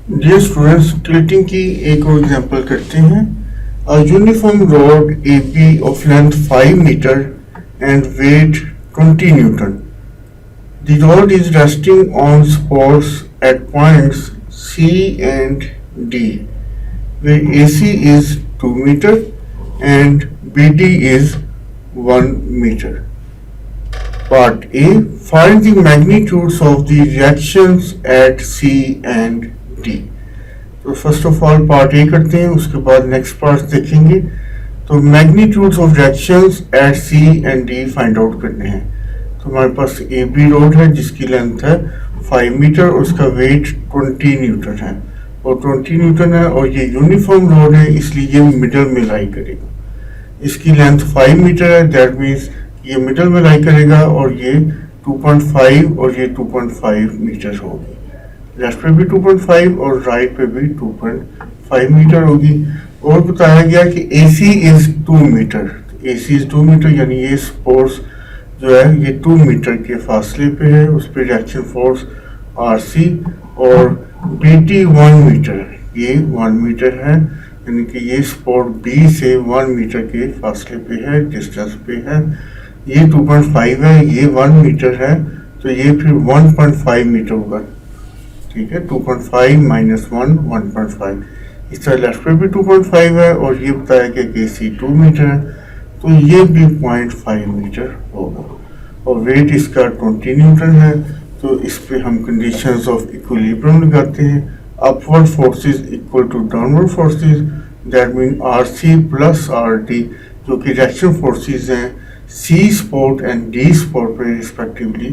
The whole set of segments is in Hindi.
डियर स्टूडेंट्स, टिल्टिंग की एक और एग्जांपल करते हैं. A uniform rod AB of length 5 meter and weight 20 Newton. The rod is resting on supports at points C and D, where AC is 2 meter and BD is 1 meter. Part A. Find the magnitudes of the reactions at C and D. तो first of all part A करते हैं, उसके बाद नेक्स्ट पार्ट देखेंगे. तो magnitudes of reactions at C and D find out करने हैं. तो हमारे पास ए बी रोड है जिसकी लेंथ है 5 मीटर और उसका वेट 20 न्यूटन है और 20 न्यूटन है और ये यूनिफॉर्म रोड है इसलिए ये मिडल में लाई करेगा. इसकी लेंथ 5 मीटर है, दैट मीन्स ये मिडल में लाई करेगा और ये 2.5 और ये 2.5 मीटर होगी. लेफ्ट पे भी 2.5 और राइट पे भी 2.5 मीटर होगी. और बताया गया कि AC is 2 metre. AC is 2 metre यानी ये फोर्स जो है ये 2 मीटर के फासले पे है, उस पर रिएक्शन फोर्स RC और BT 1 मीटर, ये 1 मीटर है यानी कि ये स्पॉट B से 1 मीटर के फासले पे है, डिस्टेंस पे है. ये 2.5 है, ये 1 मीटर है तो ये फिर 1.5 मीटर होगा. ठीक है, 2.5 माइनस 1 1.5. इस तरह लेफ्ट पे भी 2.5 है और ये बताया गया कि AC 2 मीटर है तो ये भी 0.5 मीटर होगा और वेट इसका 20 न्यूटन है. तो इस पे हम कंडीशंस ऑफ इक्विलिब्रियम लगाते हैं. Upward forces equal to downward forces, that mean RC plus RD जो कि रिएक्शन फोर्सेस हैं C spot and D spot पे रिस्पेक्टिवली,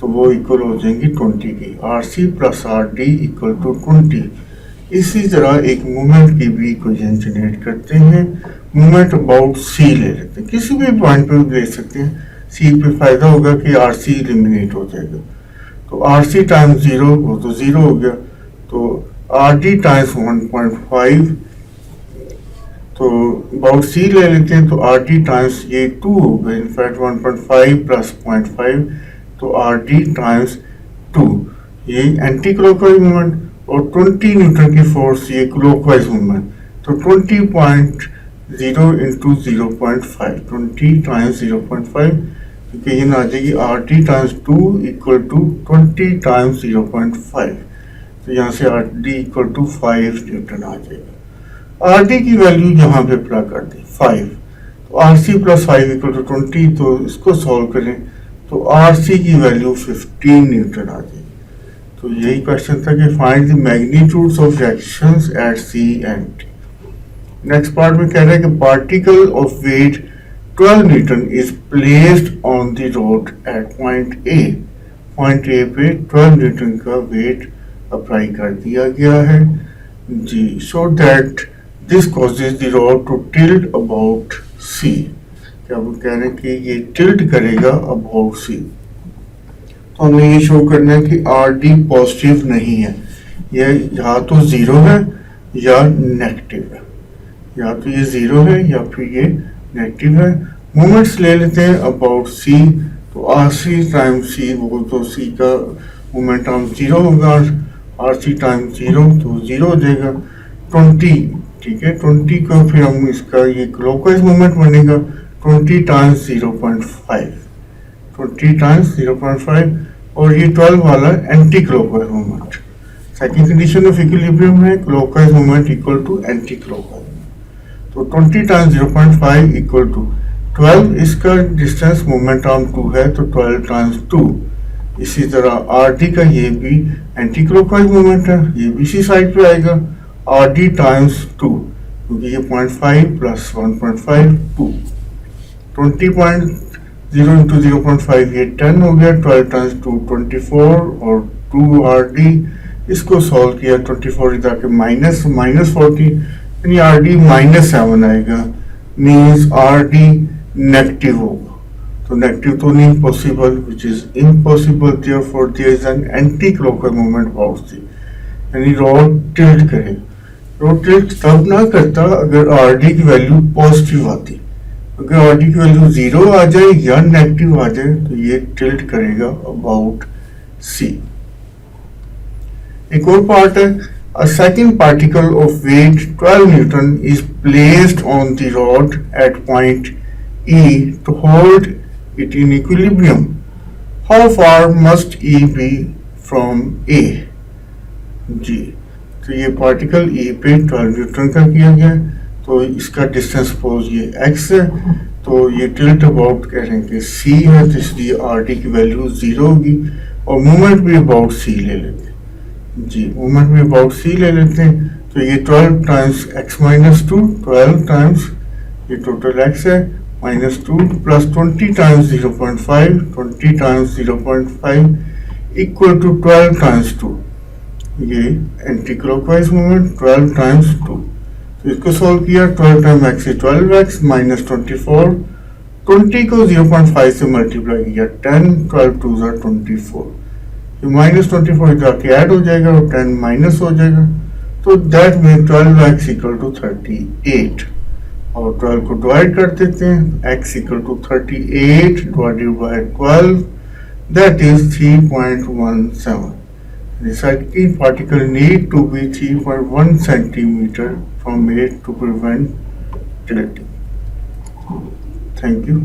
तो वो इक्वल हो जाएंगी 20 की. RC plus RD equal to 20. इसी तरह एक मूवमेंट की भी इक्वेशन जनरेट करते हैं. मूवमेंट अबाउट C ले लेते हैं, किसी भी पॉइंट पे ले सकते हैं. C पे फायदा होगा कि RC एलिमिनेट हो जाएगा तो RC टाइम्स 0 वो तो 0 हो गया. तो RD टाइम्स 1.5, तो अबाउट C ले लेते हैं तो RD टाइम्स ये 2 हो गया. इनफैक्ट 1.5 प्लस 0.5 तो RD टाइम्स 2, ये एंटी क्लॉकवाइज मूवमेंट और 20 न्यूटन की फोर्स ये क्लॉकवाइज मूवमेंट. तो 20.0 इंटू 0.5, 20 टाइम्स 0.5 क्योंकि ये ना आ जाएगी RD times 2 equal to 20 times 0.5. तो यहाँ से RD इक्वल टू 5 न्यूटन आ जाएगा. RD की वैल्यू यहाँ पे अप्लाई कर दी 5, तो RC प्लस 5 इक्वल टू 20. तो इसको सॉल्व करें तो RC की वैल्यू 15 न्यूटन आ जाएगी. तो यही क्वेश्चन था कि find the magnitudes of reactions at C and D. Next part में कह रहा है कि particle of weight 12 newton is placed on the rod at point A. Point A पे 12 न्यूटन का वेट अप्लाई कर दिया गया है जी. So that this causes the rod to tilt about C. क्या वो कह रहे हैं कि ये टिल्ट करेगा अबाउट C. तो हमें ये शो करना है कि RD पॉजिटिव नहीं है, ये या तो 0 है या नेगेटिव है, या तो ये 0 है या फिर ये नेगेटिव है. मोमेंट्स ले लेते हैं अबाउट C. तो RC टाइम्स C वो तो C का मोमेंट हम 0 होगा, RC टाइम्स 0 तो 0 हो जाएगा. 20, ठीक है, 20 को फिर हम इसका ये क्लॉकवाइज मोमेंट बनेगा 20 टाइम्स 0.5, 20 टाइम्स 0.5 और ये 12 वाला anti clockwise moment. Second condition of equilibrium है clockwise moment equal to anti clockwise. तो 20 टाइम्स 0.5 इक्वल टू 12. इसका डिस्टेंस मोमेंट आर्म 2 है तो 12 टाइम्स 2. इसी तरह RD का ये भी एंटी क्लॉकवाइज मोमेंट है, ये भी इसी साइड पे आएगा RD टाइम्स 2 क्योंकि ये 0.5 प्लस 1.5 2. 20.0 इंटू 0.5 ये 10 हो गया. 12 टाइम्स 2 24 और 2 RD. इसको सॉल्व किया 24 इधर के माइनस 40 यानी RD -7 आएगा. मीन्स RD नेगेटिव होगा. तो नेगेटिव तो नहीं possible, which is impossible. Therefore there is an anti clockwise movement about C. यानी रॉड टिल्ट करे. रॉड टिल्ट तब ना करता अगर RD की वैल्यू पॉजिटिव आती. अगर RD की वैल्यू 0 आ जाए या नेगेटिव आ जाए तो ये टिल्ट करेगा अबाउट C. एक और पार्ट है A second particle of weight 12 Newton is placed on the rod at point E to hold it in equilibrium. How far must E be from A? जी, तो ये पार्टिकल E पे 12 न्यूटन का किया गया, तो इसका डिस्टेंस सपोज ये x है, तो ये टिल्ट अबाउट कह रहे हैं कि c है, तो इसलिए RT की वैल्यू 0 होगी, और मूवमेंट भी अबाउट c ले लेते हैं जी, मूवमेंट भी अबाउट c ले लेते हैं, तो ये 12 टाइम्स x माइनस 2, 12 टाइम्स ये टोटल x है minus 2 plus 20 times 0.5, 20 times 0.5 equal to 12 times 2, ये एंटी क्लॉकवाइज मूवमेंट 12 टाइम्स 2, तो इसको सॉल्व किया, 12 टाइम x से 12x माइनस 24, 20 को 0.5 से मल्टीप्लाई किया 10, 12 2 ज़ा 24, ये माइनस 24 इधर आके ऐड हो जाएगा और 10 माइनस हो जाएगा, तो that mean 12x equal to 38, और 12 को डिवाइड कर देते हैं, x equal to 38 divided by 12, that is 3.17. The circuit particle need to be 3.1 centimeter from it to prevent tilting. Thank you.